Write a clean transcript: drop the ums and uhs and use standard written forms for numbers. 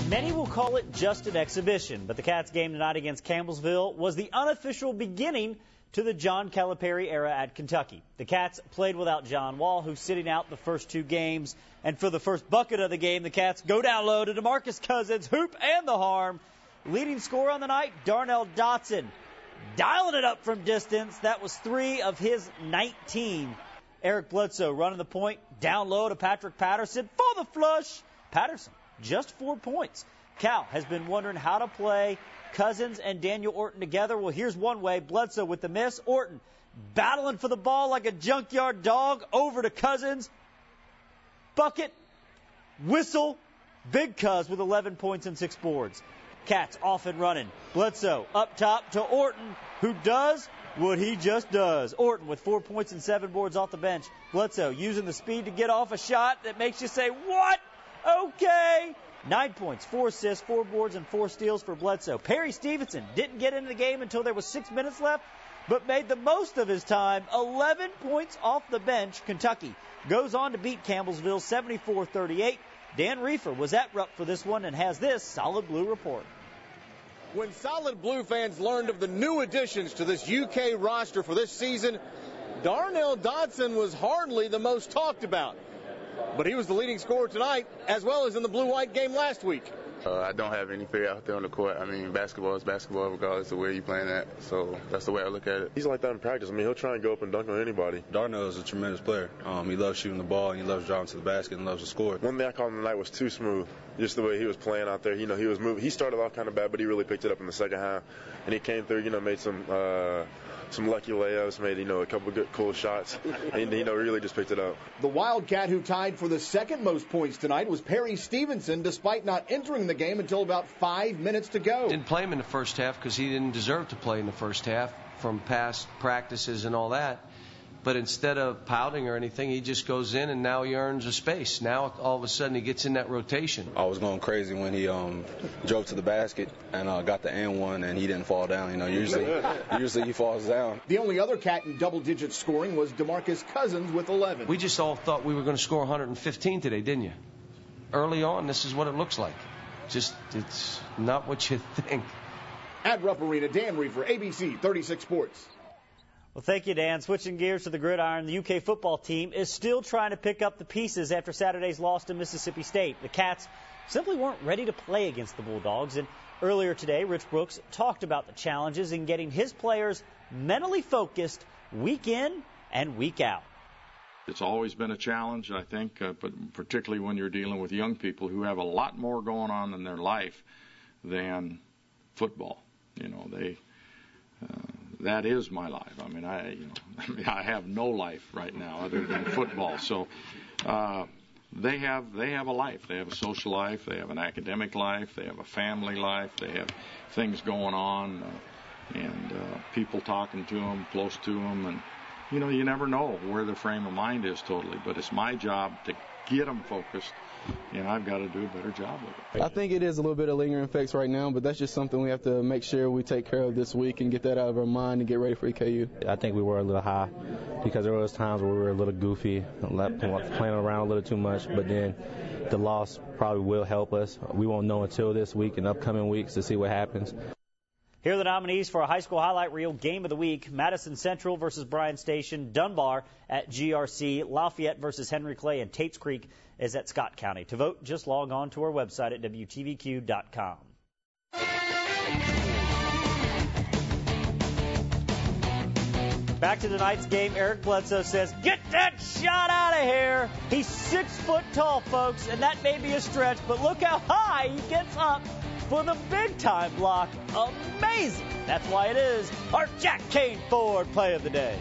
Many will call it just an exhibition, but the Cats game tonight against Campbellsville was the unofficial beginning to the John Calipari era at Kentucky. The Cats played without John Wall, who's sitting out the first two games. And for the first bucket of the game, the Cats go down low to DeMarcus Cousins, hoop and the harm. Leading scorer on the night, Darnell Dotson, dialing it up from distance. That was 3 of his 19. Eric Bledsoe running the point, down low to Patrick Patterson for the flush. Patterson, just 4 points. Cal has been wondering how to play Cousins and Daniel Orton together. Well, here's one way. Bledsoe with the miss. Orton battling for the ball like a junkyard dog over to Cousins. Bucket, whistle, big Cuz with 11 points and 6 boards. Cats off and running. Bledsoe up top to Orton, who does what he just does. Orton with 4 points and 7 boards off the bench. Bledsoe using the speed to get off a shot that makes you say, what? Okay. 9 points, 4 assists, 4 boards, and 4 steals for Bledsoe. Perry Stevenson didn't get into the game until there was 6 minutes left, but made the most of his time. 11 points off the bench. Kentucky goes on to beat Campbellsville 74-38. Dan Reefer was at Rupp for this one and has this Solid Blue report. When Solid Blue fans learned of the new additions to this UK roster for this season, Darnell Dotson was hardly the most talked about. But he was the leading scorer tonight, as well as in the blue-white game last week. I don't have any fear out there on the court. I mean, basketball is basketball regardless of where you're playing at. So that's the way I look at it. He's like that in practice. I mean, he'll try and go up and dunk on anybody. Darnell is a tremendous player. He loves shooting the ball, and he loves driving to the basket, and loves to score. One thing I called him tonight was too smooth. Just the way he was playing out there. You know, he was moving. He started off kind of bad, but he really picked it up in the second half. And he came through, made some lucky layups, made, a couple of good, cool shots. And, really just picked it up. The Wildcat who tied for the second most points tonight was Perry Stevenson, despite not entering the game until about 5 minutes to go. Didn't play him in the first half because he didn't deserve to play in the first half from past practices and all that. But instead of pouting or anything, he just goes in and now he earns a space. Now all of a sudden he gets in that rotation. I was going crazy when he drove to the basket and got the and one and he didn't fall down. Usually he falls down. The only other Cat in double-digit scoring was DeMarcus Cousins with 11. We just all thought we were going to score 115 today, didn't you? Early on, this is what it looks like. Just it's not what you think. At Rupp Arena, Dan Reefer, ABC 36 Sports. Well, thank you, Dan. Switching gears to the gridiron, the UK football team is still trying to pick up the pieces after Saturday's loss to Mississippi State. The Cats simply weren't ready to play against the Bulldogs, and earlier today, Rich Brooks talked about the challenges in getting his players mentally focused week in and week out. It's always been a challenge, I think, but particularly when you're dealing with young people who have a lot more going on in their life than football. That is my life. I mean, I have no life right now other than football. So they have a life. They have a social life. They have an academic life. They have a family life. They have things going on and people talking to them, close to them. And, you never know where their frame of mind is totally. But it's my job to get them focused. And I've got to do a better job of it. I think it is a little bit of lingering effects right now, but that's just something we have to make sure we take care of this week and get that out of our mind and get ready for EKU. I think we were a little high because there was times where we were a little goofy, playing around a little too much, but then the loss probably will help us. We won't know until this week and upcoming weeks to see what happens. Here are the nominees for a high school highlight reel game of the week. Madison Central versus Bryan Station, Dunbar at GRC, Lafayette versus Henry Clay, and Tates Creek is at Scott County. To vote, just log on to our website at WTVQ.com. Back to tonight's game, Eric Bledsoe says, get that shot out of here. He's 6 foot tall, folks, and that may be a stretch, but look how high he gets up for the big-time block. Amazing. That's why it is our Jack Kane Ford Play of the Day.